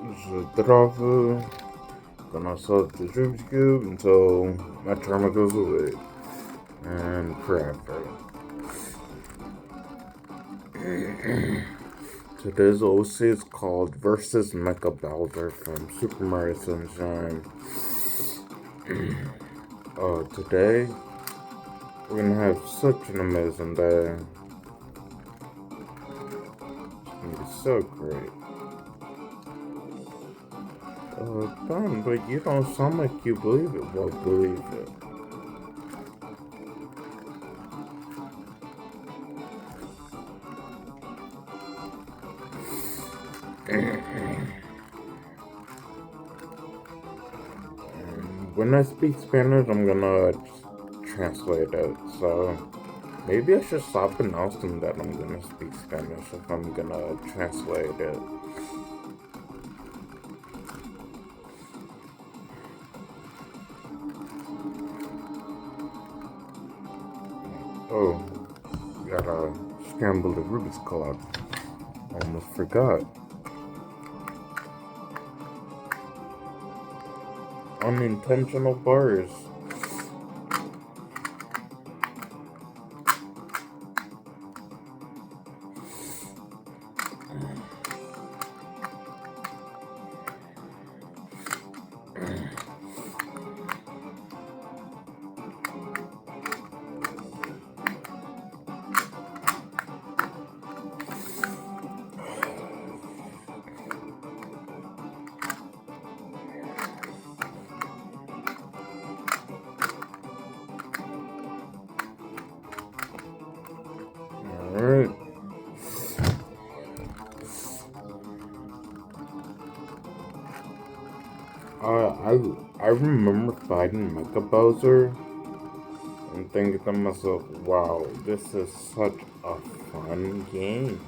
zdrowy, gonna sub the cube until my trauma goes away. And forever. Today's OC is called Versus Mecha Bowser from Super Mario Sunshine. Today we're gonna have such an amazing day. It's gonna be so great. Ben, but you don't sound like you believe it. Well, believe it. When I speak Spanish, I'm gonna translate it. So maybe I should stop announcing that I'm gonna speak Spanish if I'm gonna translate it. Oh, gotta scramble the Rubik's Cloud. Almost forgot. Unintentional bars. Alright. I remember fighting Mecha Bowser and thinking to myself, wow, this is such a fun game.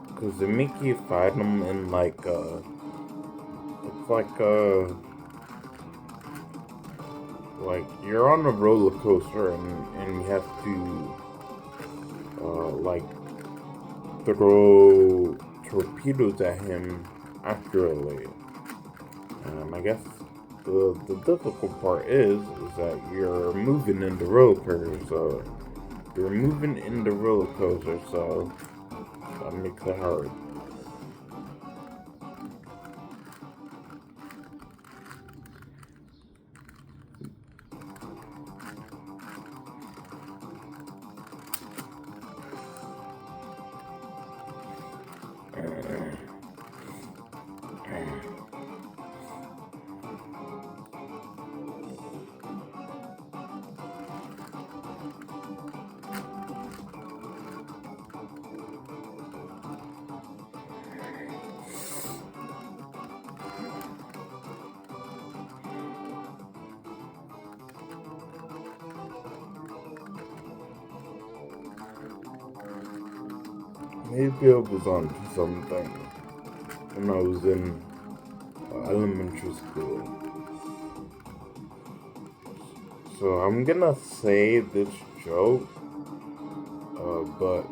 Because they make you fight them in like it's like you're on a roller coaster and you have to like throw torpedoes at him accurately. I guess the difficult part is that you're moving in the roller coaster, so you're moving in the roller coaster, so that makes it hard. Maybe I was on to something when I was in elementary school. So I'm gonna say this joke, but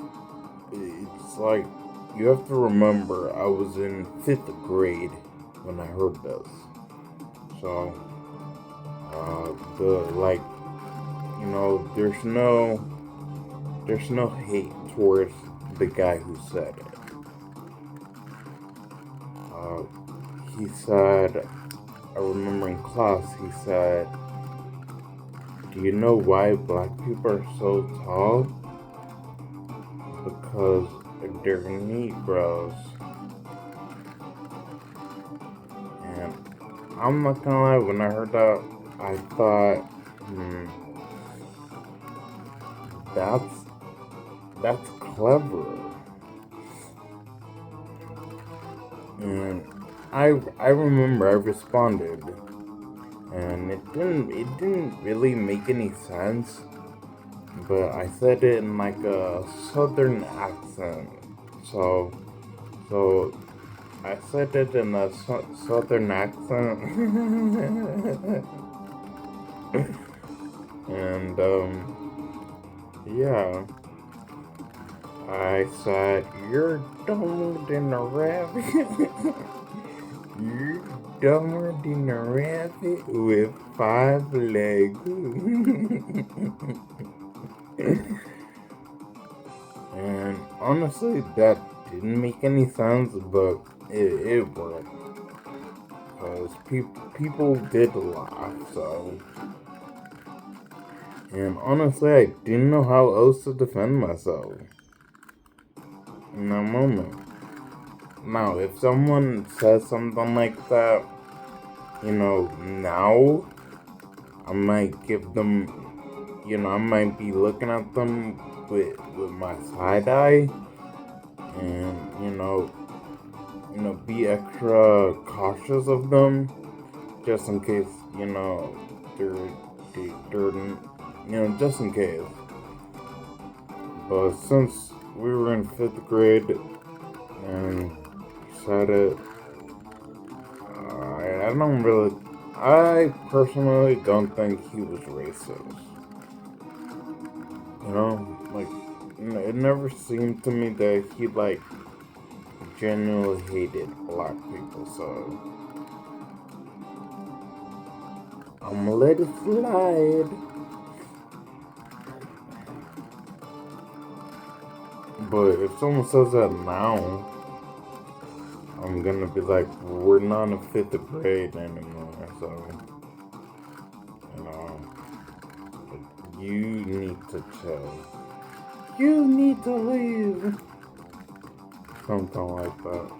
it's like you have to remember I was in 5th grade when I heard this. So the like there's no hate towards the guy who said it. He said, I remember in class, he said, do you know why black people are so tall? Because they're Negroes. And I'm not gonna lie, when I heard that, I thought, that's clever. And I remember I responded, and it didn't really make any sense, but I said it in like a southern accent. So I said it in a southern accent, and yeah, I said, you're dumber than a rabbit. You're dumber than a rabbit with 5 legs. And honestly, that didn't make any sense, but it worked. Because people did laugh, so. And honestly, I didn't know how else to defend myself in that moment. Now, if someone says something like that, now, I might give them, I might be looking at them with my side eye and, be extra cautious of them just in case, they're just in case. But since we were in 5th grade and said it, I personally don't think he was racist. It never seemed to me that he, genuinely hated black people, so I'm gonna let it slide. But if someone says that now, I'm gonna be like, we're not in 5th grade anymore, so, you need to chill. You need to leave. Something like that.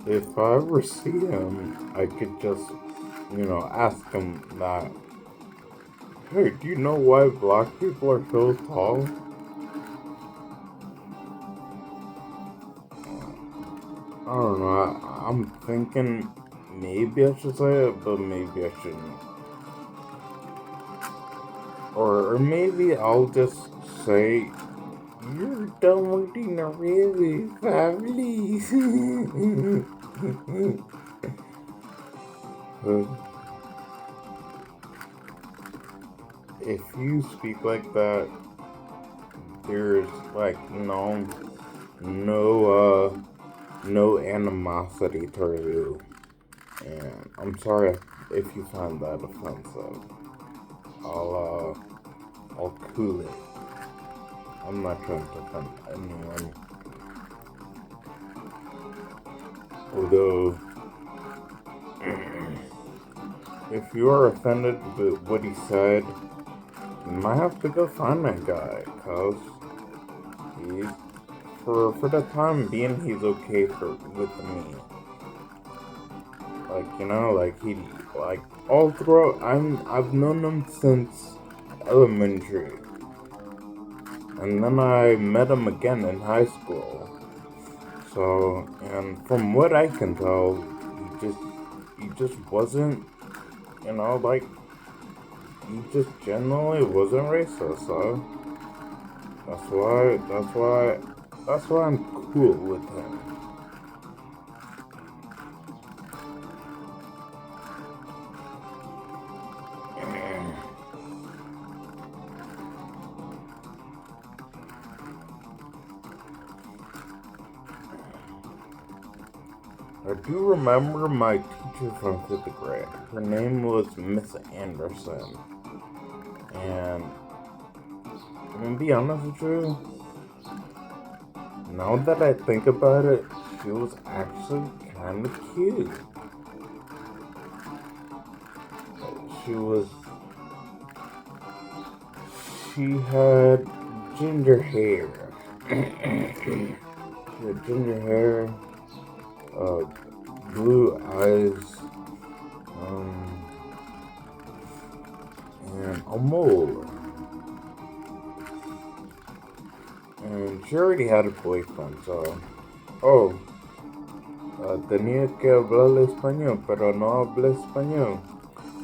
If I ever see him, I could just, ask him that. Hey, do you know why black people are so tall? I don't know. I'm thinking maybe I should say it, but maybe I shouldn't. Or maybe I'll just say, you're dumber than a really family. If you speak like that, there's no animosity toward you. And I'm sorry if you find that offensive. I'll cool it. I'm not trying to offend anyone. Although, if you are offended with what he said, you might have to go find that guy, cause he's for the time being he's okay with me. He all throughout I've known him since elementary. And then I met him again in high school. So, and from what I can tell, he just wasn't, he just generally wasn't racist. So that's why I'm cool with him. I do remember my teacher from 5th grade. Her name was Miss Anderson. And I'm gonna be honest with you, now that I think about it, she was actually kind of cute. She had ginger hair. She had ginger hair, blue eyes, and a mole. And she already had a boyfriend, so. Oh, tenía que hablar español, pero no hablé español.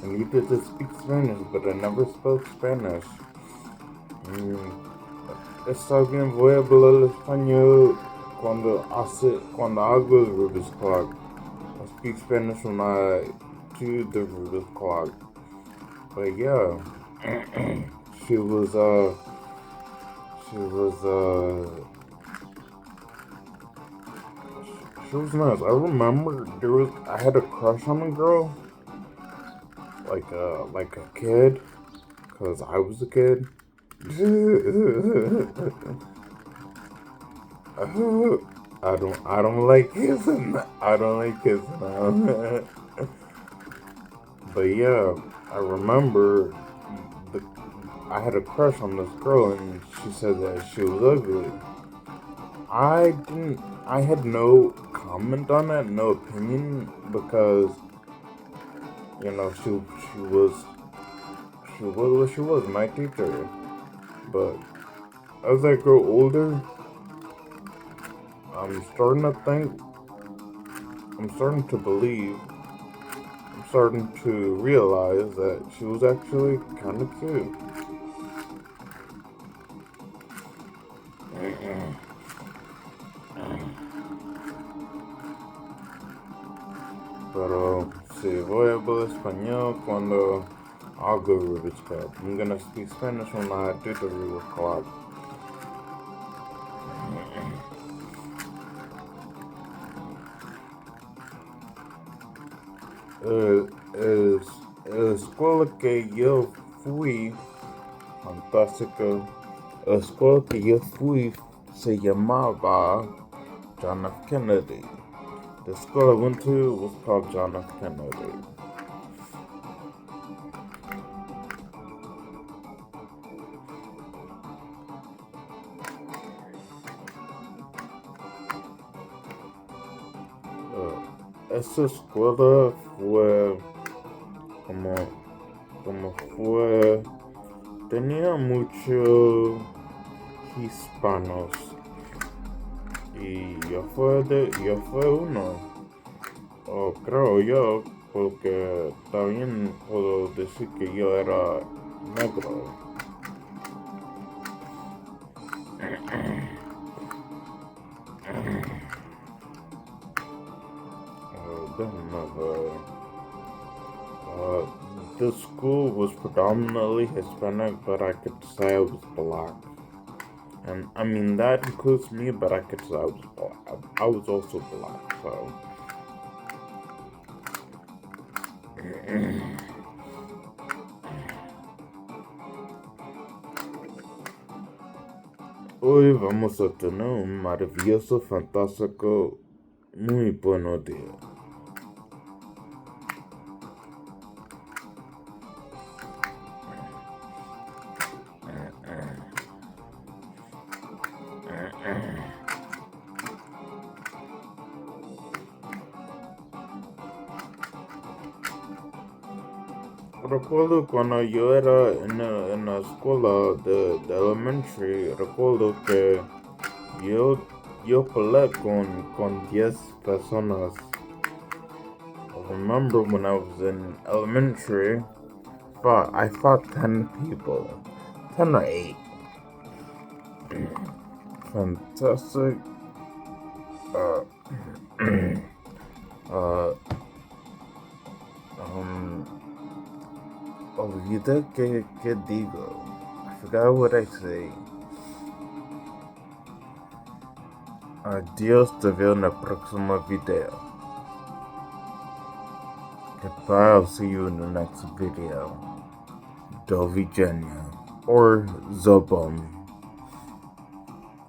I needed to speak Spanish, but I never spoke Spanish. Mm, Está bien, voy a hablar español cuando hago el Rubik's Clock. I speak Spanish when I do the Rubik's Clock. But yeah, she was, uh, she was, uh, she was nice. I remember I had a crush on a girl, like a kid, cause I was a kid. I don't like kissing. I don't like kissing. But yeah, I remember the I had a crush on this girl, and she said that she was ugly. I didn't. I had no comment on that, no opinion, because she was what she was, my teacher. But as I grow older, I'm starting to think, I'm starting to believe, I'm starting to realize that she was actually kind of cute. Pero si voy a hablar español cuando hago Rubik's Clock. I'm gonna speak Spanish when I do the Rubik's Clock. Es la escuela que yo fui, fantástica. La escuela que yo fui se llamaba John F. Kennedy. The school I went to was called John F. Kennedy. Esa escuela fue como, como fue, tenía muchos hispanos y yo fue uno, o creo yo, porque también puedo decir que yo era negro. Déjame ver. The school was predominantly Hispanic, but I could say I was black. And I mean, that includes me, but I could say I was black. I was also black, so. Hoy vamos a tener un maravilloso, fantástico, muy buenos días. Recuerdo cuando yo era en la escuela de elementary, recuerdo que yo peleé con 10 personas. I remember when I was in elementary, I fought 10 people. 10 or 8. Fantastic. Uh, uh, olvidé que digo. I forgot what I say. Adiós, te veo en el próximo video. Goodbye, I'll see you in the next video. Do widzenia. Or Zobom.